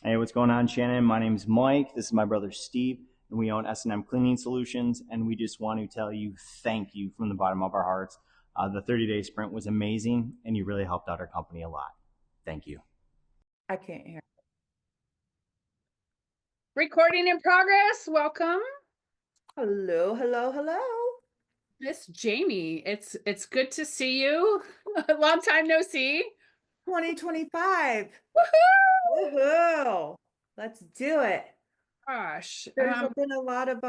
Hey, what's going on, Shannon? My name's Mike. This is my brother Steve, and we own S&M Cleaning Solutions. And we just want to tell you thank you from the bottom of our hearts. The 30-day sprint was amazing, and you really helped out our company a lot. Thank you. I can't hear. Recording in progress. Welcome, Hello, hello, hello. Miss Jamie. It's good to see you. A long time no see. 2025. Woohoo! Woohoo. Let's do it. Gosh. There's been a lot of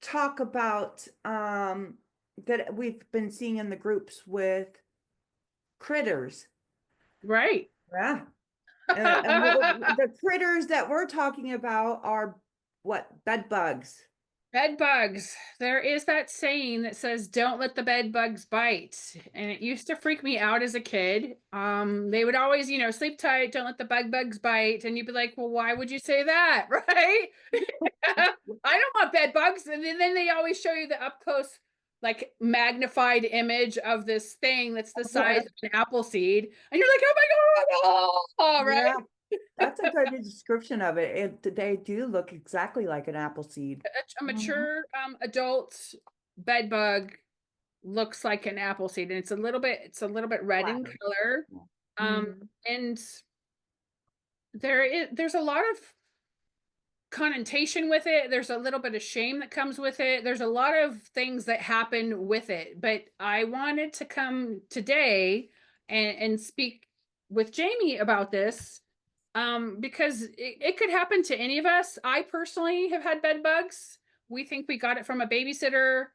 talk about that we've been seeing in the groups with critters. Right. Yeah. And the critters that we're talking about are what? Bed bugs. Bed bugs. There is that saying that says, "Don't let the bed bugs bite," and it used to freak me out as a kid. They would always, sleep tight, don't let the bed bugs bite, and you'd be like, "Well, why would you say that?" Right? I don't want bed bugs, and then they always show you the up close, like magnified image of this thing that's the size of an apple seed, and you're like, "Oh my god!" Oh, right. Yeah, that's a good description of it. They do look exactly like an apple seed. A Mhm. mature adult bed bug looks like an apple seed, and it's a little bit red in Flatter. color. Yeah. Um, Mhm. and there's a lot of connotation with it. There's a little bit of shame that comes with it. There's a lot of things that happen with it. But I wanted to come today and speak with Jamie about this, because it could happen to any of us. I personally have had bed bugs. We think we got it from a babysitter.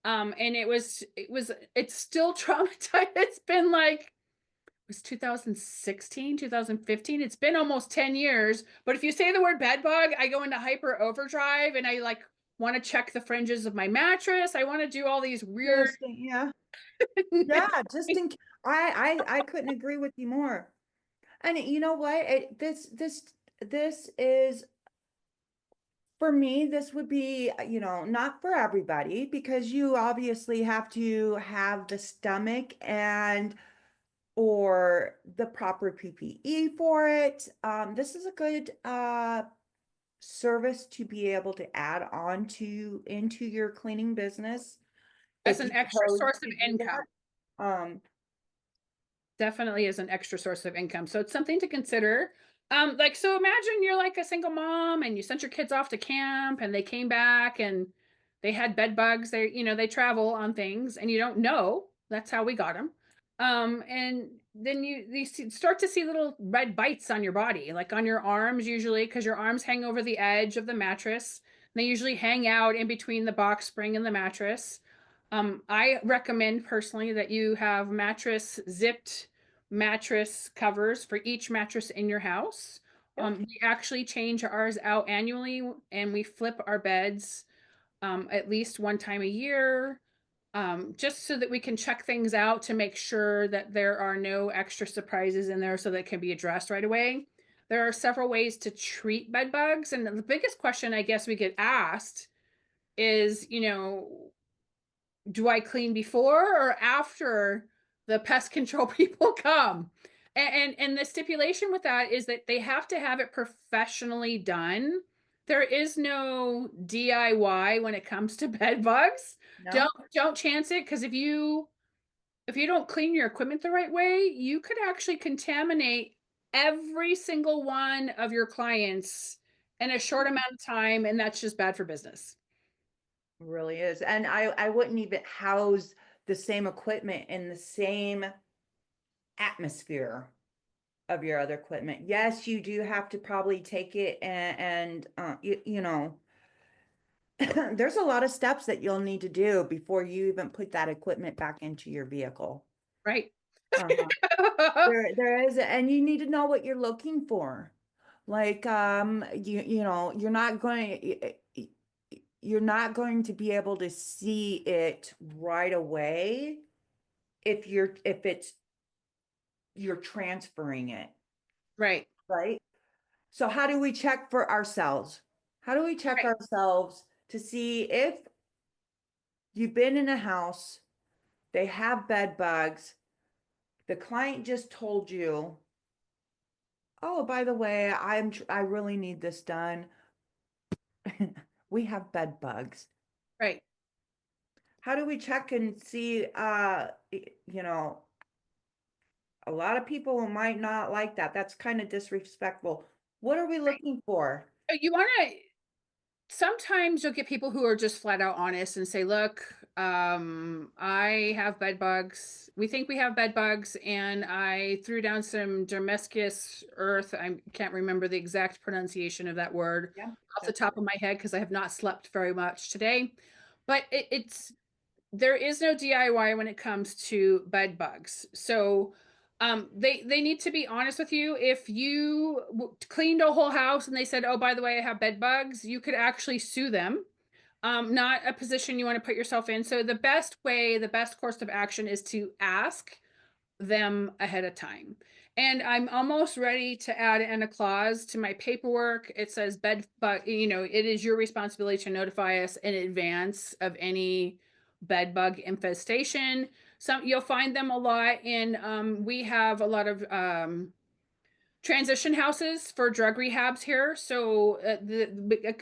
And it's still traumatized. It's been like, was 2016, 2015. It's been almost 10 years. But if you say the word bed bug, I go into hyper overdrive and I like want to check the fringes of my mattress. I want to do all these weird. Yeah. Yeah, just in I couldn't agree with you more. And you know what? This is for me, this would be, not for everybody because you obviously have to have the stomach and or the proper PPE for it. This is a good service to be able to add on to into your cleaning business As if an you extra chose source of to do income. that. Definitely is an extra source of income. So it's something to consider. Like, so imagine you're like a single mom and you sent your kids off to camp and they came back and they had bed bugs. They travel on things and you don't know. That's how we got them. And then start to see little red bites on your body, like on your arms, usually, because your arms hang over the edge of the mattress. They usually hang out in between the box spring and the mattress. I recommend personally that you have zipped mattress covers for each mattress in your house. Yep. We actually change ours out annually and we flip our beds at least one time a year, just so that we can check things out to make sure that there are no extra surprises in there so that can be addressed right away. There are several ways to treat bed bugs. And the biggest question I guess we get asked is, do I clean before or after the pest control people come? And the stipulation with that is that they have to have it professionally done. There is no DIY when it comes to bed bugs. No. Don't chance it, because if you don't clean your equipment the right way, you could actually contaminate every single one of your clients in a short amount of time, and that's just bad for business. Really is. And I wouldn't even house the same equipment in the same atmosphere of your other equipment. Yes, you do have to probably take it and there's a lot of steps that you'll need to do before you even put that equipment back into your vehicle. Right. Uh-huh. There is, and you need to know what you're looking for. Like, you're not going to be able to see it right away if you're transferring it, Right. right? So how do we check for ourselves? How do we check Right. ourselves to see if you've been in a house, they have bed bugs, the client just told you, Oh, by the way, I really need this done. We have bed bugs. Right. How do we check and see, you know, a lot of people might not like that. That's kind of disrespectful. What are we looking for? You want to sometimes you'll get people who are just flat out honest and say, look, I have bed bugs. We think we have bed bugs, and I threw down some Domesticus earth. I can't remember the exact pronunciation of that word Yeah, off the that's top of my head because I have not slept very much today. But it's there is no DIY when it comes to bed bugs. So they need to be honest with you. If you cleaned a whole house and they said, oh, by the way, I have bed bugs, you could actually sue them. Not a position you want to put yourself in. So the best way, the best course of action is to ask them ahead of time. And I'm almost ready to add in a clause to my paperwork. It says bed bug, it is your responsibility to notify us in advance of any bed bug infestation. Some you'll find them a lot in we have a lot of transition houses for drug rehabs here. So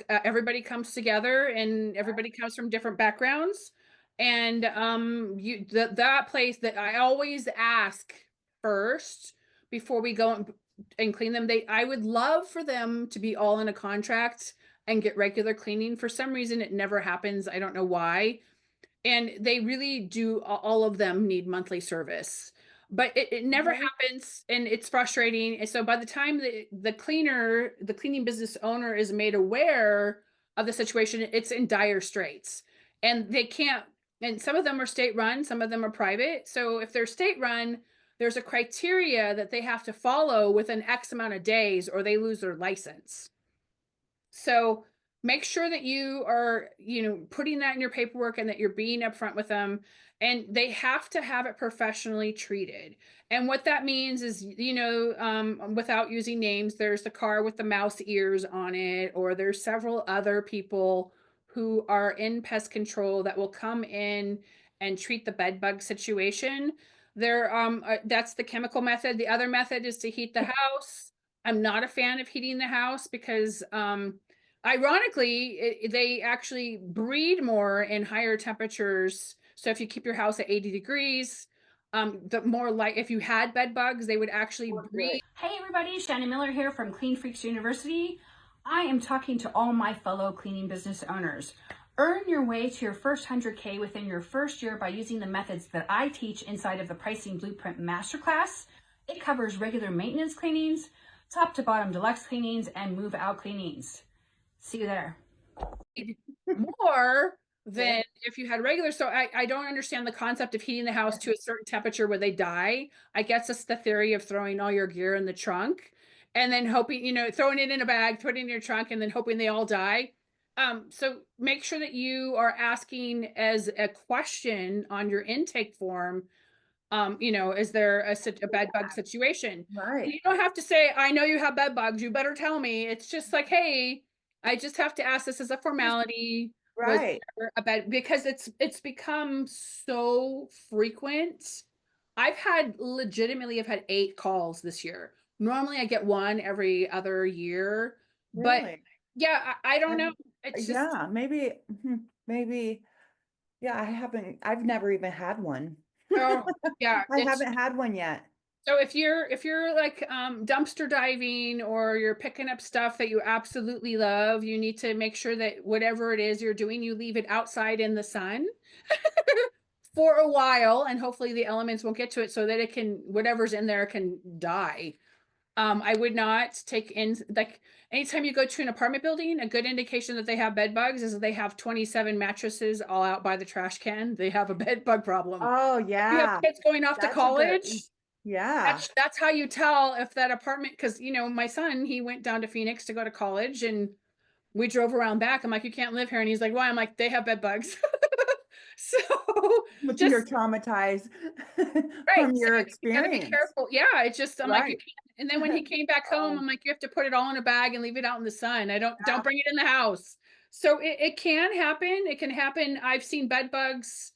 everybody comes together and everybody comes from different backgrounds. And that place that I always ask first before we go and clean them. I would love for them to be all in a contract and get regular cleaning. For some reason, it never happens. I don't know why, and they really do, all of them need monthly service, but it never right. happens, and it's frustrating. And so by the time the cleaning business owner is made aware of the situation, it's in dire straits, and they can't. And some of them are state run, some of them are private. So if they're state run, there's a criteria that they have to follow within X amount of days or they lose their license. So make sure that you are, putting that in your paperwork and that you're being upfront with them. And they have to have it professionally treated. And what that means is, without using names, there's the car with the mouse ears on it, or there's several other people who are in pest control that will come in and treat the bed bug situation. That's the chemical method. The other method is to heat the house. I'm not a fan of heating the house because ironically, they actually breed more in higher temperatures. So if you keep your house at 80 degrees, the more like if you had bed bugs, they would actually breed. Hey everybody, Shannon Miller here from Clean Freaks University. I am talking to all my fellow cleaning business owners. Earn your way to your first 100K within your first year by using the methods that I teach inside of the Pricing Blueprint Masterclass. It covers regular maintenance cleanings, top to bottom deluxe cleanings, and move out cleanings. See you there. More than if you had regular. So I don't understand the concept of heating the house to a certain temperature where they die. I guess it's the theory of throwing all your gear in the trunk and then hoping, throwing it in a bag, putting it in your trunk, and then hoping they all die. So make sure that you are asking as a question on your intake form, is there a bed bug situation? Right. You don't have to say, I know you have bed bugs, you better tell me. It's just like, hey, I just have to ask this as a formality. Was Right. there a bed, because it's become so frequent. I've had 8 calls this year. Normally I get one every other year, but Really? yeah, I don't know. Um, It's just, yeah, maybe. Yeah, I've never even had one. oh yeah, I haven't had one yet. so if you're like dumpster diving or you're picking up stuff that you absolutely love, you need to make sure that whatever it is you're doing, you leave it outside in the sun for a while, and hopefully the elements won't get to it so that whatever's in there can die. I would not take in, like, anytime you go to an apartment building, a good indication that they have bed bugs is that they have 27 mattresses all out by the trash can. They have a bed bug problem. Oh You have yeah, kids going off to that's a good. college. Yeah. That's how you tell if that apartment, because my son, he went down to Phoenix to go to college, and we drove around back. I'm like, you can't live here, and he's like, why? I'm like, they have bed bugs. So But you're just traumatized right, from so your you got to be experience. careful. Yeah, it's just, I'm like, you Right. can't. And then when he came back home, Oh, I'm like, you have to put it all in a bag and leave it out in the sun. I don't yeah. bring it in the house. So it can happen. It can happen. I've seen bed bugs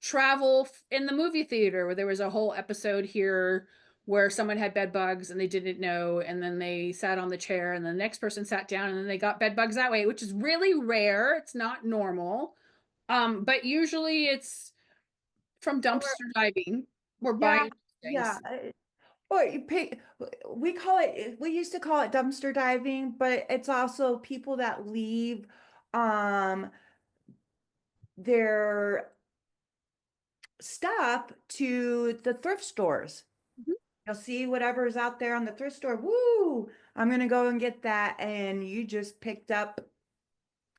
travel in the movie theater, where there was a whole episode here where someone had bed bugs and they didn't know, and then they sat on the chair and the next person sat down and then they got bed bugs that way, which is really rare. It's not normal. But usually it's from dumpster diving or Yeah, buying yeah. things. Or you pick, we call it, we used to call it dumpster diving, but it's also people that leave um their stuff to the thrift stores. Mhm. You'll see whatever's out there on the thrift store. Woo! I'm gonna go and get that, and you just picked up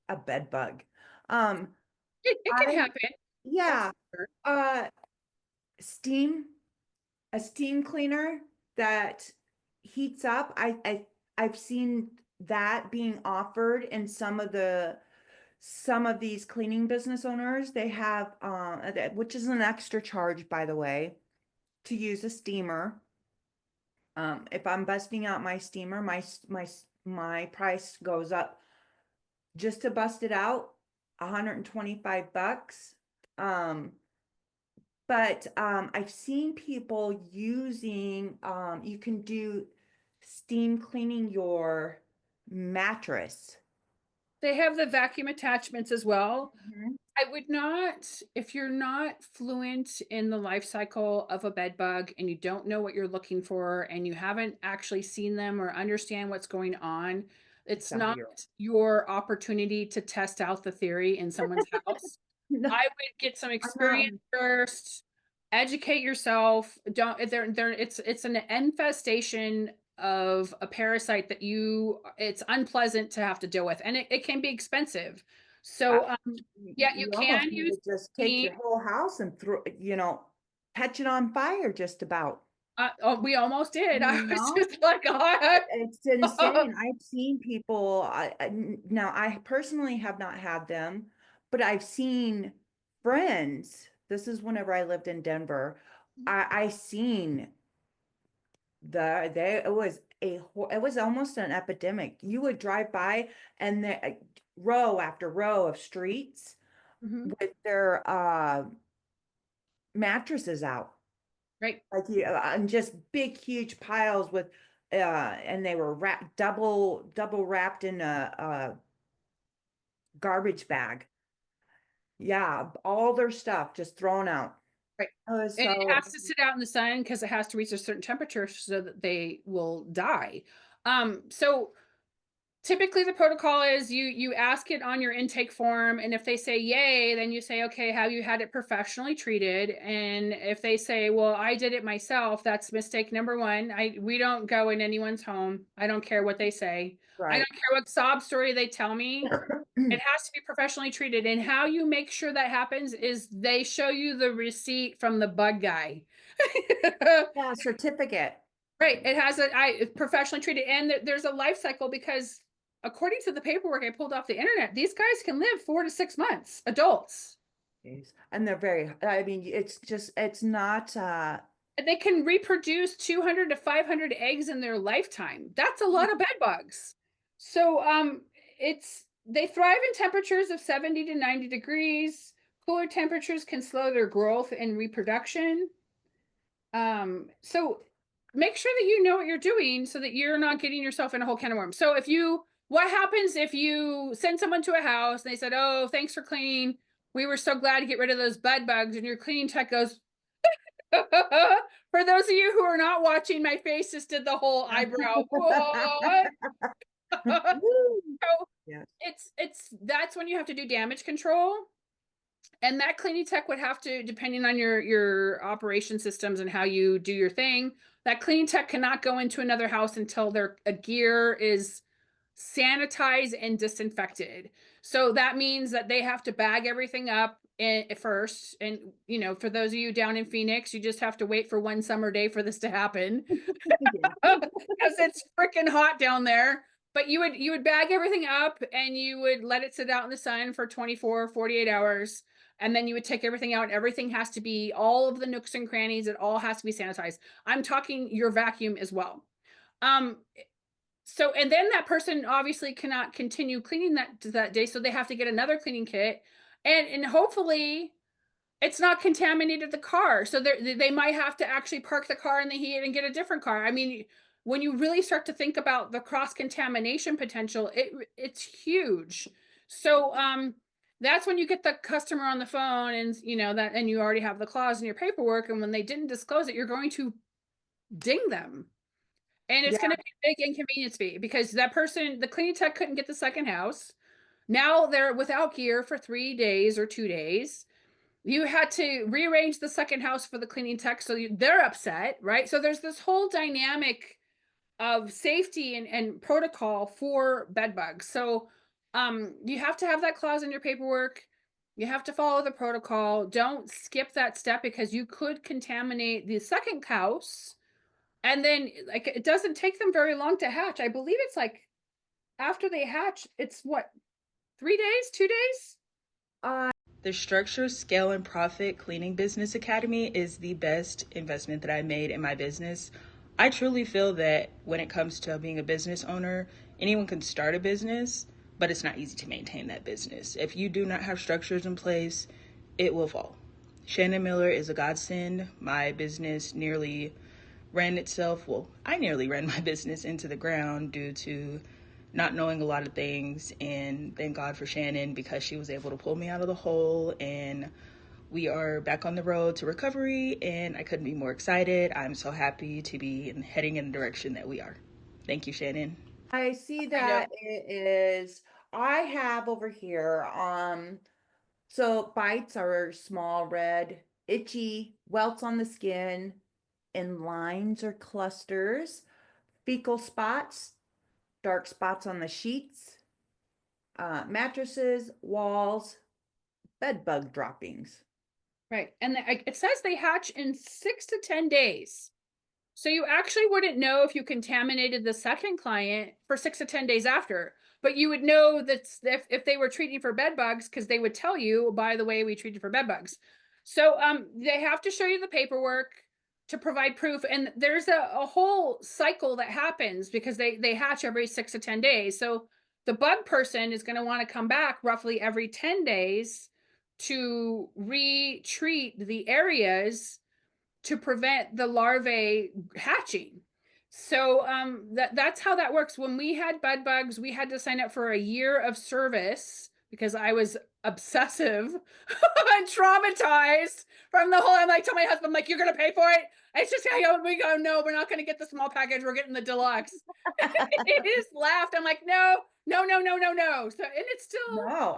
a bed bug. Um, It can I happen. That's yeah, for sure. uh, steam, a steam cleaner that heats up. I've seen that being offered in some of these cleaning business owners. They have which is an extra charge, by the way, to use a steamer. If I'm busting out my steamer, my price goes up just to bust it out, $125. Um, but I've seen people using you can do steam cleaning your mattress. They have the vacuum attachments as well. Mhm. I would not, if you're not fluent in the life cycle of a bed bug and you don't know what you're looking for and you haven't actually seen them or understand what's going on, it's Don't be not your your opportunity to test out the theory in someone's house. no, I would get some I'm not. experience first, educate yourself. Don't there it's an infestation of a parasite that it's unpleasant to have to deal with, and it can be expensive. So yeah, you You almost can need use to just take steam. your whole house and throw, catch it on fire just about. Oh, we almost did. I You was know? just like, oh, It's insane. I've seen people, now I personally have not had them, but I've seen friends. This is whenever I lived in Denver. I seen it was it was almost an epidemic. You would drive by and the row after row of streets Mhm. with their mattresses out. Right. Like and just big huge piles with and they were wrapped double wrapped in a garbage bag. Yeah, all their stuff just thrown out. Right. Oh, And it so has to sit out in the sun because it has to reach a certain temperature so that they will die. So typically the protocol is you ask it on your intake form, and if they say yay, then you say, okay, have you had it professionally treated? And if they say, well, I did it myself, that's mistake number one. We don't go in anyone's home. I don't care what they say. I right. don't care what sob story they tell me. It has to be professionally treated. And how you make sure that happens is they show you the receipt from the bug guy. Yeah, certificate. Right. It has it's professionally treated, and there's a life cycle because according to the paperwork I pulled off the internet, these guys can live 4 to 6 months, adults. Jeez. And they're very, I mean, it's not And they can reproduce 200 to 500 eggs in their lifetime. That's a lot of bed bugs. So they thrive in temperatures of 70 to 90 degrees. Cooler temperatures can slow their growth and reproduction. So make sure that you know what you're doing so that you're not getting yourself in a whole can of worms. So what happens if you send someone to a house and they said, oh, thanks for cleaning. We were so glad to get rid of those bed bugs. And your cleaning tech goes, for those of you who are not watching, my face just did the whole eyebrow. What? So yes. that's when you have to do damage control. And that cleaning tech would have to, depending on your operation systems and how you do your thing, that cleaning tech cannot go into another house until their gear is sanitized and disinfected. So that means that they have to bag everything up first. And for those of you down in Phoenix, you just have to wait for one summer day for this to happen because it's freaking hot down there. But you would bag everything up and you would let it sit out in the sun for 24, 48 hours. And then you would take everything out. Everything has to be, all of the nooks and crannies, it all has to be sanitized. I'm talking your vacuum as well. So, and then that person obviously cannot continue cleaning that day. So they have to get another cleaning kit. And hopefully it's not contaminated the car. So they might have to actually park the car in the heat and get a different car. I mean, when you really start to think about the cross-contamination potential, it's huge. So that's when you get the customer on the phone and that, and you already have the clause in your paperwork, and when they didn't disclose it, you're going to ding them. And it's going to be a big inconvenience fee because that person, the cleaning tech, couldn't get the second house. Now they're without gear for 3 days or 2 days. You had to rearrange the second house for the cleaning tech, so they're upset, right? So there's this whole dynamic of safety and protocol for bed bugs. So you have to have that clause in your paperwork. You have to follow the protocol. Don't skip that step because you could contaminate the second house. And then like it doesn't take them very long to hatch. I believe it's like after they hatch, it's what, 3 days, 2 days? The Structure, Scale, and Profit Cleaning Business Academy is the best investment that I made in my business. I truly feel that when it comes to being a business owner, anyone can start a business, but it's not easy to maintain that business. If you do not have structures in place, it will fall. Shannon Miller is a godsend. My business nearly ran itself, well, I nearly ran my business into the ground due to not knowing a lot of things, and thank God for Shannon because she was able to pull me out of the hole, and we are back on the road to recovery, and I couldn't be more excited. I'm so happy to be heading in the direction that we are. Thank you, Shannon. I see that it is, I have over here, so bites are small, red, itchy, welts on the skin, and lines or clusters, fecal spots, dark spots on the sheets, mattresses, walls, bed bug droppings. Right. And it says they hatch in 6 to 10 days. So you actually wouldn't know if you contaminated the second client for 6 to 10 days after, but you would know that if they were treating for bed bugs, because they would tell you, by the way, we treated for bed bugs. So they have to show you the paperwork to provide proof. And there's a whole cycle that happens because they hatch every 6 to 10 days. So the bug person is going to want to come back roughly every 10 days to retreat the areas to prevent the larvae hatching. So that's how that works. When we had bed bugs, we had to sign up for a year of service because I was obsessive and traumatized from the whole. I'm like, tell my husband, I'm like, you're gonna pay for it. It's just we go, no, we're not gonna get the small package. We're getting the deluxe. He just laughed. I'm like, no. So and it's still No,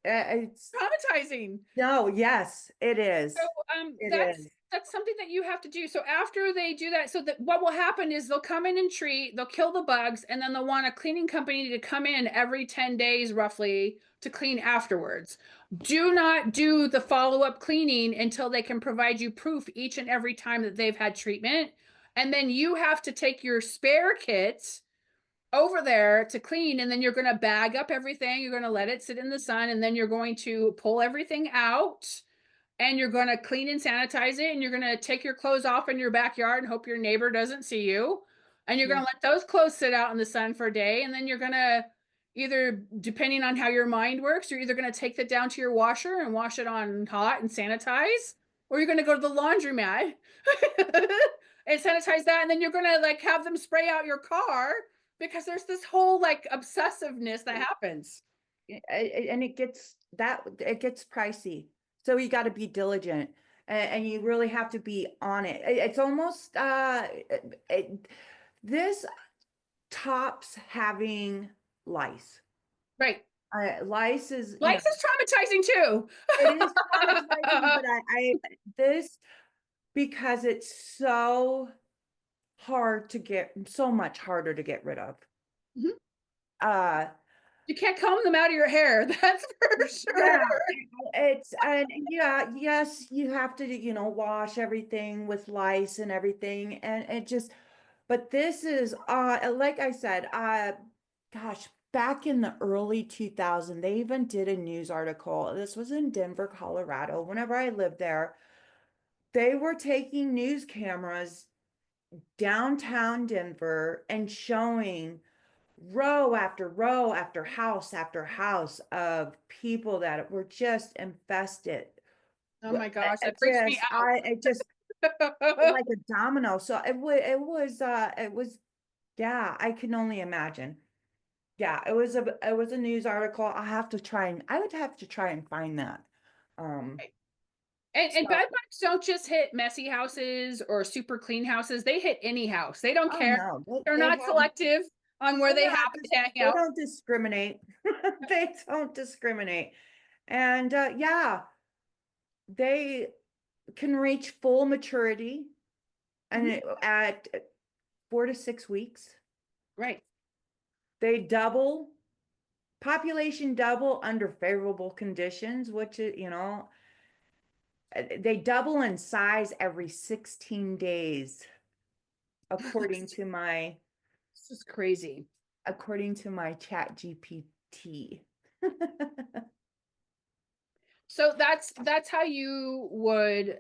it's traumatizing. no, yes, it is. So that's something that you have to do. So after they do that, so that what will happen is they'll come in and treat, they'll kill the bugs, and then they'll want a cleaning company to come in every 10 days roughly to clean afterwards. Do not do the follow-up cleaning until they can provide you proof each and every time that they've had treatment. And then you have to take your spare kit over there to clean, and then you're going to bag up everything. You're going to let it sit in the sun, and then you're going to pull everything out, and you're going to clean and sanitize it, and you're going to take your clothes off in your backyard and hope your neighbor doesn't see you. And you're going to let those clothes sit out in the sun for a day, and then you're going to either, depending on how your mind works, you're either going to take that down to your washer and wash it on hot and sanitize, or you're going to go to the laundromat and sanitize that, and then you're going to like have them spray out your car because there's this whole like obsessiveness that happens. And it gets pricey. So you got to be diligent, and you really have to be on it. It's almost this tops having lice. Right. Lice is traumatizing too. It is traumatizing, but this, because it's so hard to get, so much harder to get rid of. Mm-hmm. You can't comb them out of your hair. That's for sure. Yeah, yes, you have to, wash everything with lice and everything. And it just, but this is, like I said, gosh, back in the early 2000s, they even did a news article. This was in Denver, Colorado. Whenever I lived there, they were taking news cameras downtown Denver and showing row after house of people that were just infested Oh my gosh, It that freaks me out. it just like a domino. So it was, yeah, I can only imagine. Yeah, it was a news article. I would have to try and find that. Um, And so, bed bugs don't just hit messy houses or super clean houses. They hit any house. They don't oh care. no, They're they not have, selective on where they're they not, happen to hang they out. don't discriminate. They don't discriminate. And yeah, they can reach full maturity and at 4 to 6 weeks. Right. They double, population double under favorable conditions, which is, they double in size every 16 days, according to my This is crazy. chat GPT. So that's how you would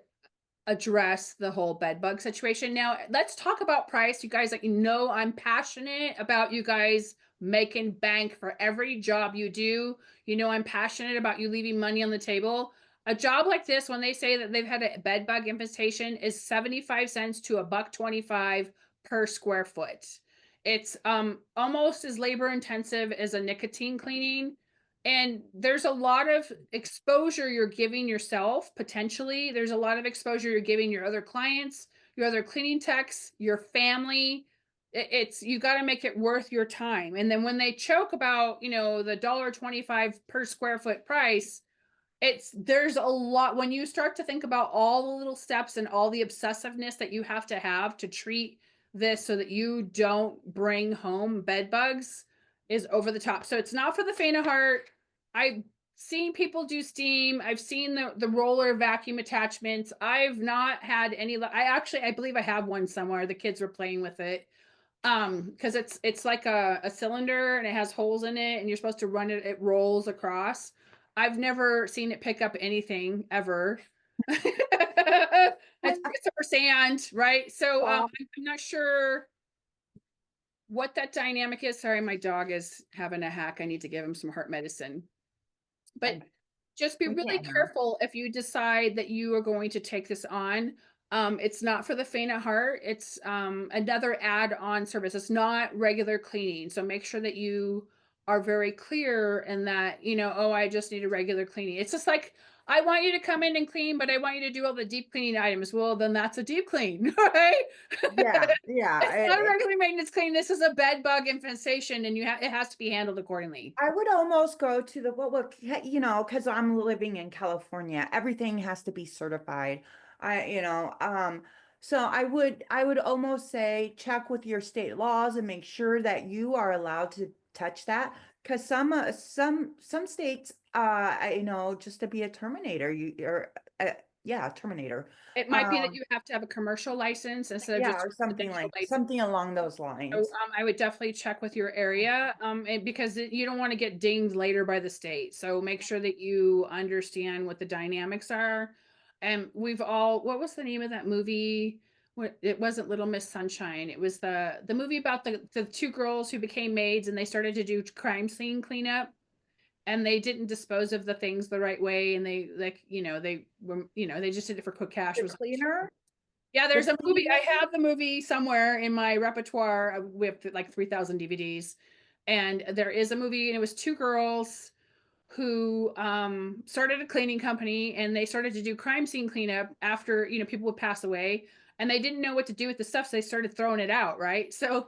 address the whole bed bug situation. Now, let's talk about price. You guys, like, I'm passionate about you guys making bank for every job you do. I'm passionate about you leaving money on the table. A job like this, when they say that they've had a bed bug infestation, is 75 cents to $1.25 per square foot. It's almost as labor intensive as a nicotine cleaning. And there's a lot of exposure you're giving yourself, potentially. There's a lot of exposure you're giving your other clients, your other cleaning techs, your family. It's you got to make it worth your time. And then when they choke about, the $1.25 per square foot price, there's a lot when you start to think about all the little steps and all the obsessiveness that you have to treat this so that you don't bring home bed bugs is over the top. So it's not for the faint of heart. I've seen people do steam. I've seen the roller vacuum attachments. I've not had any. I believe I have one somewhere. The kids were playing with it. Because it's like a cylinder and it has holes in it and you're supposed to run it. It rolls across. I've never seen it pick up anything ever. It's over sand, right? So I'm not sure what that dynamic is. Sorry, my dog is having a hack. I need to give him some heart medicine. But just be really careful if you decide that you are going to take this on. It's not for the faint of heart. It's another add-on service. It's not regular cleaning. So make sure that you are very clear in that, I just need a regular cleaning. It's just like, I want you to come in and clean, but I want you to do all the deep cleaning items. Well, then that's a deep clean, right? Yeah, It's not a regular maintenance clean. This is a bed bug infestation, and it has to be handled accordingly. I would almost go to because I'm living in California, everything has to be certified. So I would almost say check with your state laws and make sure that you are allowed to touch that. Because some states, just to be a terminator, terminator. It might be that you have to have a commercial license instead of Yeah, just or residential license. something along those So lines. I would definitely check with your area, and because you don't want to get dinged later by the state. So make sure that you understand what the dynamics are. And what was the name of that movie? It wasn't Little Miss Sunshine. It was the movie about the two girls who became maids and they started to do crime scene cleanup. And they didn't dispose of the things the right way, and they they just did it for quick cash. The cleaner? Yeah, there's a movie. I have the movie somewhere in my repertoire. We have like 3,000 DVDs, and there is a movie, and it was two girls who started a cleaning company, and they started to do crime scene cleanup after people would pass away, and they didn't know what to do with the stuff, so they started throwing it out. Right, so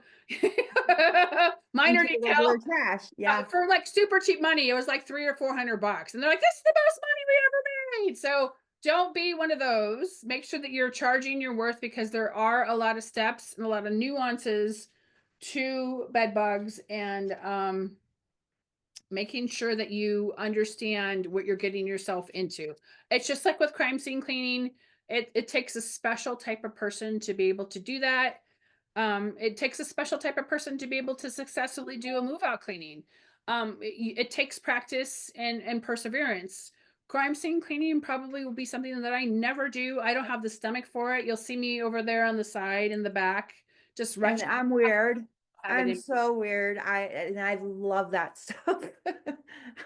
minor Into detail. regular trash. Yeah. For like super cheap money, it was like $300 or $400, and they're like, "This is the best money we ever made." So don't be one of those. Make sure that you're charging your worth, because there are a lot of steps and a lot of nuances to bed bugs, and making sure that you understand what you're getting yourself into. It's just like with crime scene cleaning. It takes a special type of person to be able to do that. It takes a special type of person to be able to successfully do a move out cleaning. It takes practice and perseverance. Crime scene cleaning probably will be something that I never do. I don't have the stomach for it. You'll see me over there on the side in the back, just And I'm weird. I'm in. so weird. I love that stuff.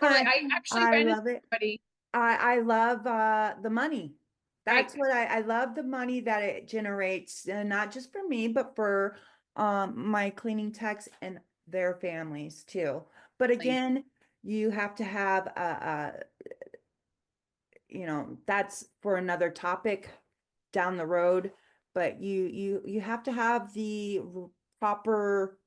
I actually I ran love into it. somebody. I love the money. That's what I love the money that it generates, and not just for me, but for my cleaning techs and their families too. But again, you have to have that's for another topic down the road, but you have to have the proper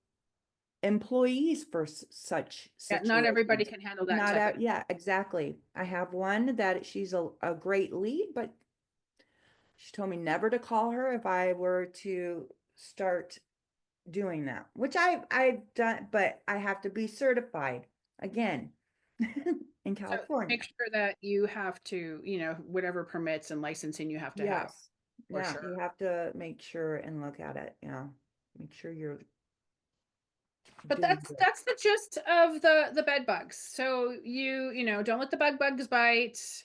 employees for such Yeah, not everybody situations. can handle that Not type out, of. yeah, exactly. I have one that she's a great lead, but she told me never to call her if I were to start doing that, which I've done, but I have to be certified again in So California. make sure that you have to, whatever permits and licensing you have to have Yes. for Yeah, sure. you have to make sure and look at it. Yeah. Make sure you're But doing that's good. that's the gist of the bed bugs. So don't let the bugs bite.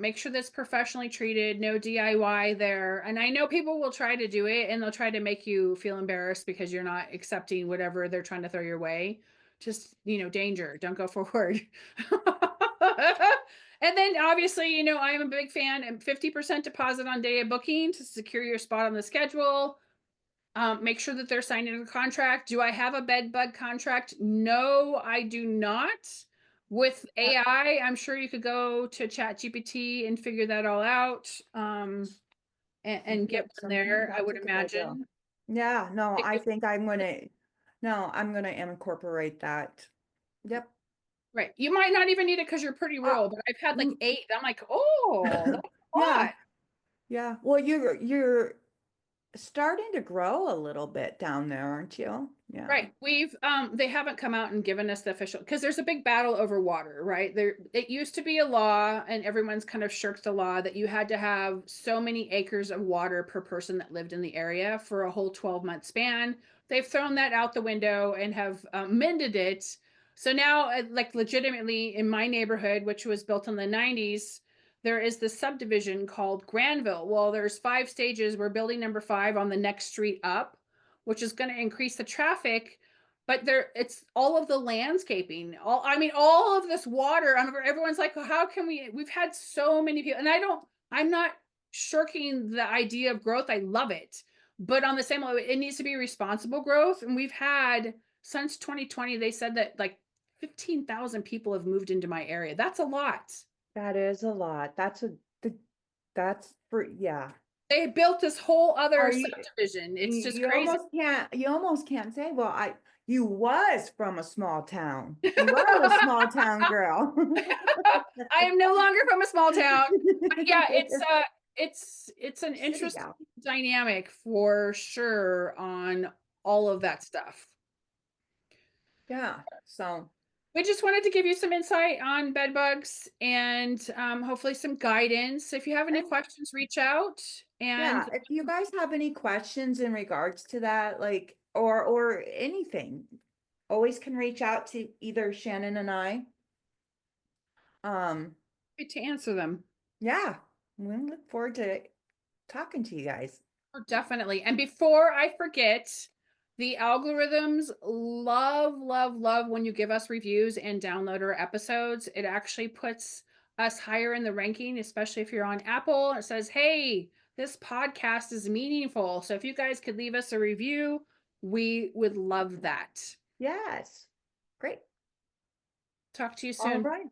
Make sure that's professionally treated, no DIY there. And I know people will try to do it and they'll try to make you feel embarrassed because you're not accepting whatever they're trying to throw your way. Just, danger, don't go forward. And then obviously, I am a big fan and 50% deposit on day of booking to secure your spot on the schedule. Make sure that they're signing a contract. Do I have a bed bug contract? No, I do not. With AI, I'm sure you could go to Chat GPT and figure that all out. And get one there, I That's would a good idea. imagine. Yeah, no, I think I'm gonna incorporate that. Yep. Right. You might not even need it because you're pretty Uh, rural, but I've had like mm, 8. I'm like, oh, that's a yeah, lot. yeah. Well, you're starting to grow a little bit down there, aren't you? Yeah. Right. They haven't come out and given us the official, because there's a big battle over water, right? It used to be a law and everyone's kind of shirked the law that you had to have so many acres of water per person that lived in the area for a whole 12-month span. They've thrown that out the window and have mended it. So now, like legitimately in my neighborhood, which was built in the 90s, there is this subdivision called Granville. Well, there's 5 stages. We're building number 5 on the next street up, which is going to increase the traffic. But it's all of the landscaping, all of this water. Everyone's like, well, how can we've had so many people, and I'm not shirking the idea of growth. I love it. But on the same level, it needs to be responsible growth. And we've had, since 2020, they said that like 15,000 people have moved into my area. That's a lot. That is a lot. That's for, yeah. They built this whole other Are you, subdivision. It's you, just you crazy. almost can't say, well, you was from a small town. You was a small town girl. I am no longer from a small town. But yeah, it's an City interesting gal. dynamic for sure on all of that stuff. Yeah. So, We just wanted to give you some insight on bed bugs and hopefully some guidance. If you have any and questions, reach out. yeah, And if you guys have any questions in regards to that, like, or anything, always can reach out to either Shannon and I. Um, to answer them. yeah, we look forward to talking to you guys. Oh, definitely. And before I forget, the algorithms love, love, love when you give us reviews and download our episodes. It actually puts us higher in the ranking, especially if you're on Apple. It says, hey, this podcast is meaningful. So if you guys could leave us a review, we would love that. Yes. Great. Talk to you All soon. right.